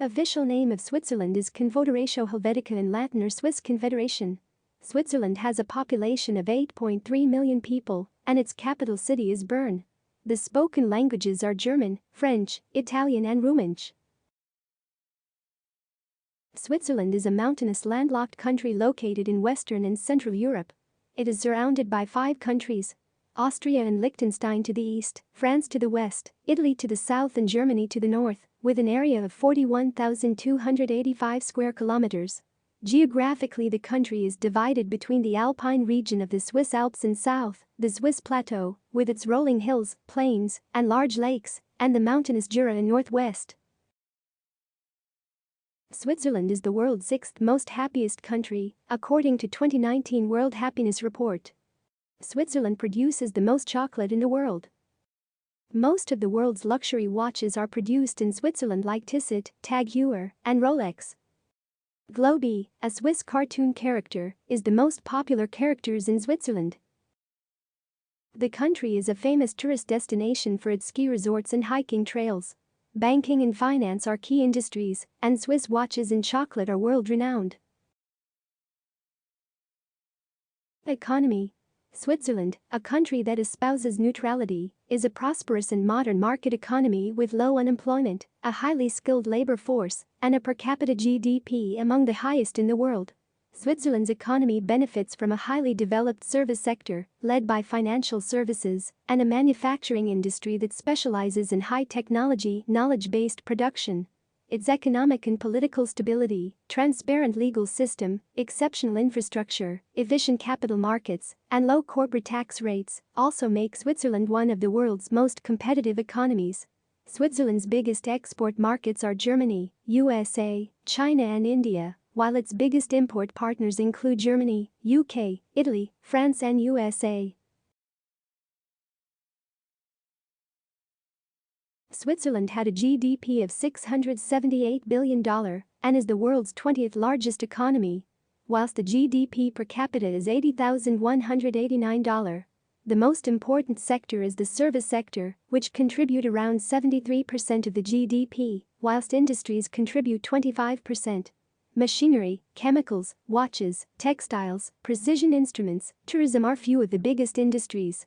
Official name of Switzerland is Confederatio Helvetica in Latin or Swiss Confederation. Switzerland has a population of 8.3 million people, and its capital city is Bern. The spoken languages are German, French, Italian and Romansh. Switzerland is a mountainous landlocked country located in Western and Central Europe. It is surrounded by 5 countries: Austria and Liechtenstein to the east, France to the west, Italy to the south and Germany to the north, with an area of 41,285 square kilometers. Geographically, the country is divided between the alpine region of the Swiss Alps in south, the Swiss Plateau, with its rolling hills, plains, and large lakes, and the mountainous Jura in northwest. Switzerland is the world's 6th most happiest country, according to 2019 World Happiness Report. Switzerland produces the most chocolate in the world. Most of the world's luxury watches are produced in Switzerland, like Tissot, Tag Heuer, and Rolex. Globy, a Swiss cartoon character, is the most popular characters in Switzerland. The country is a famous tourist destination for its ski resorts and hiking trails. Banking and finance are key industries, and Swiss watches and chocolate are world-renowned. Economy. Switzerland, a country that espouses neutrality, is a prosperous and modern market economy with low unemployment, a highly skilled labor force, and a per capita GDP among the highest in the world. Switzerland's economy benefits from a highly developed service sector, led by financial services, and a manufacturing industry that specializes in high-technology, knowledge-based production. Its economic and political stability, transparent legal system, exceptional infrastructure, efficient capital markets, and low corporate tax rates also make Switzerland one of the world's most competitive economies. Switzerland's biggest export markets are Germany, USA, China and India, while its biggest import partners include Germany, UK, Italy, France and USA. Switzerland had a GDP of $678 billion and is the world's 20th largest economy. Whilst the GDP per capita is $80,189. The most important sector is the service sector, which contribute around 73% of the GDP, whilst industries contribute 25%. Machinery, chemicals, watches, textiles, precision instruments, tourism are few of the biggest industries.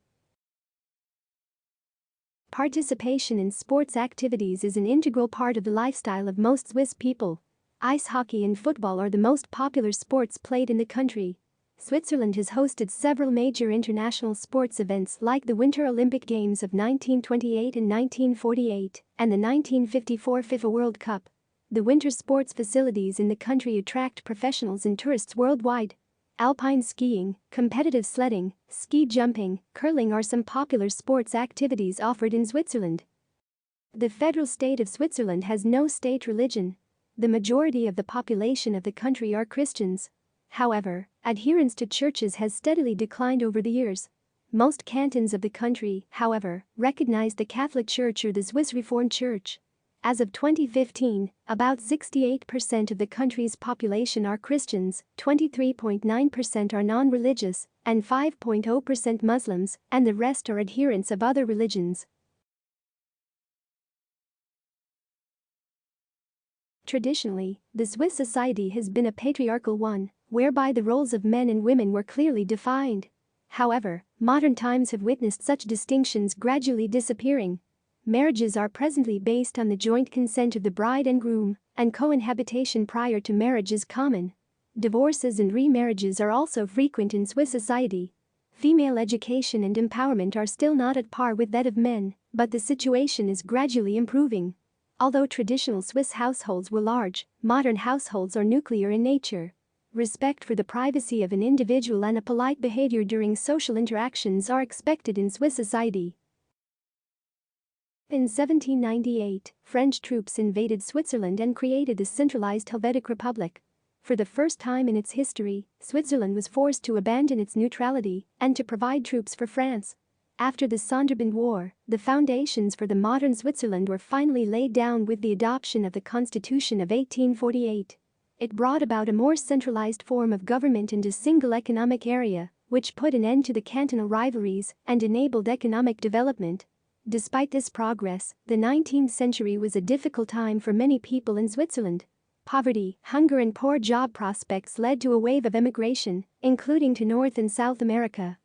Participation in sports activities is an integral part of the lifestyle of most Swiss people. Ice hockey and football are the most popular sports played in the country. Switzerland has hosted several major international sports events like the Winter Olympic Games of 1928 and 1948 and the 1954 FIFA World Cup. The winter sports facilities in the country attract professionals and tourists worldwide. Alpine skiing, competitive sledding, ski jumping, curling are some popular sports activities offered in Switzerland. The federal state of Switzerland has no state religion. The majority of the population of the country are Christians. However, adherence to churches has steadily declined over the years. Most cantons of the country, however, recognize the Catholic Church or the Swiss Reformed Church. As of 2015, about 68% of the country's population are Christians, 23.9% are non-religious, and 5.0% Muslims, and the rest are adherents of other religions. Traditionally, the Swiss society has been a patriarchal one, whereby the roles of men and women were clearly defined. However, modern times have witnessed such distinctions gradually disappearing. Marriages are presently based on the joint consent of the bride and groom, and cohabitation prior to marriage is common. Divorces and remarriages are also frequent in Swiss society. Female education and empowerment are still not at par with that of men, but the situation is gradually improving. Although traditional Swiss households were large, modern households are nuclear in nature. Respect for the privacy of an individual and a polite behavior during social interactions are expected in Swiss society. In 1798, French troops invaded Switzerland and created the centralized Helvetic Republic. For the first time in its history, Switzerland was forced to abandon its neutrality and to provide troops for France. After the Sonderbund War, the foundations for the modern Switzerland were finally laid down with the adoption of the Constitution of 1848. It brought about a more centralized form of government and a single economic area, which put an end to the cantonal rivalries and enabled economic development. Despite this progress, the 19th century was a difficult time for many people in Switzerland. Poverty, hunger and poor job prospects led to a wave of emigration, including to North and South America.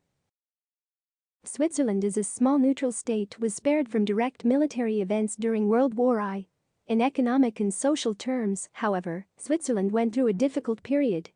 Switzerland, as a small neutral state, was spared from direct military events during World War I. In economic and social terms, however, Switzerland went through a difficult period.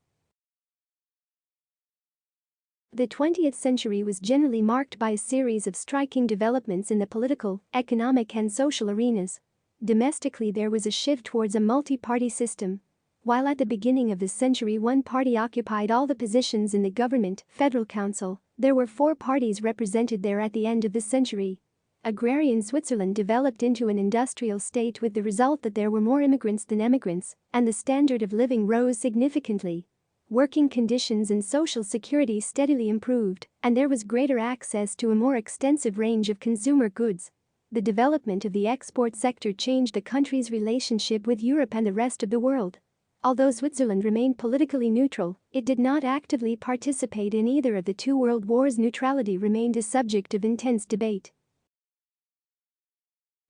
The 20th century was generally marked by a series of striking developments in the political, economic and social arenas. Domestically, there was a shift towards a multi-party system. While at the beginning of the century one party occupied all the positions in the government, Federal Council, there were 4 parties represented there at the end of the century. Agrarian Switzerland developed into an industrial state with the result that there were more immigrants than emigrants, and the standard of living rose significantly. Working conditions and social security steadily improved, and there was greater access to a more extensive range of consumer goods. The development of the export sector changed the country's relationship with Europe and the rest of the world. Although Switzerland remained politically neutral, it did not actively participate in either of the 2 world wars. Neutrality remained a subject of intense debate.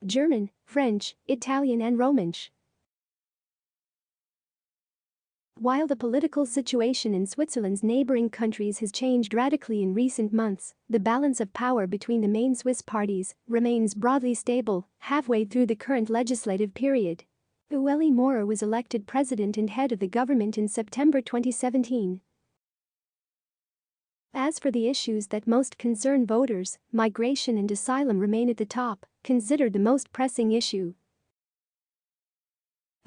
German, French, Italian and Romansh. While the political situation in Switzerland's neighboring countries has changed radically in recent months, the balance of power between the main Swiss parties remains broadly stable halfway through the current legislative period. Ueli Maurer was elected president and head of the government in September 2017. As for the issues that most concern voters, migration and asylum remain at the top, considered the most pressing issue.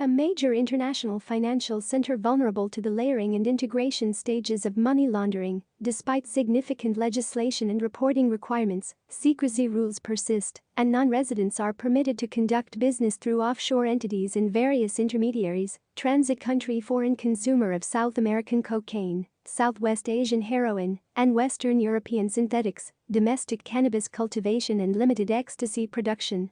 A major international financial center vulnerable to the layering and integration stages of money laundering, despite significant legislation and reporting requirements, secrecy rules persist, and non-residents are permitted to conduct business through offshore entities and various intermediaries. Transit country foreign consumer of South American cocaine, Southwest Asian heroin, and Western European synthetics, domestic cannabis cultivation and limited ecstasy production,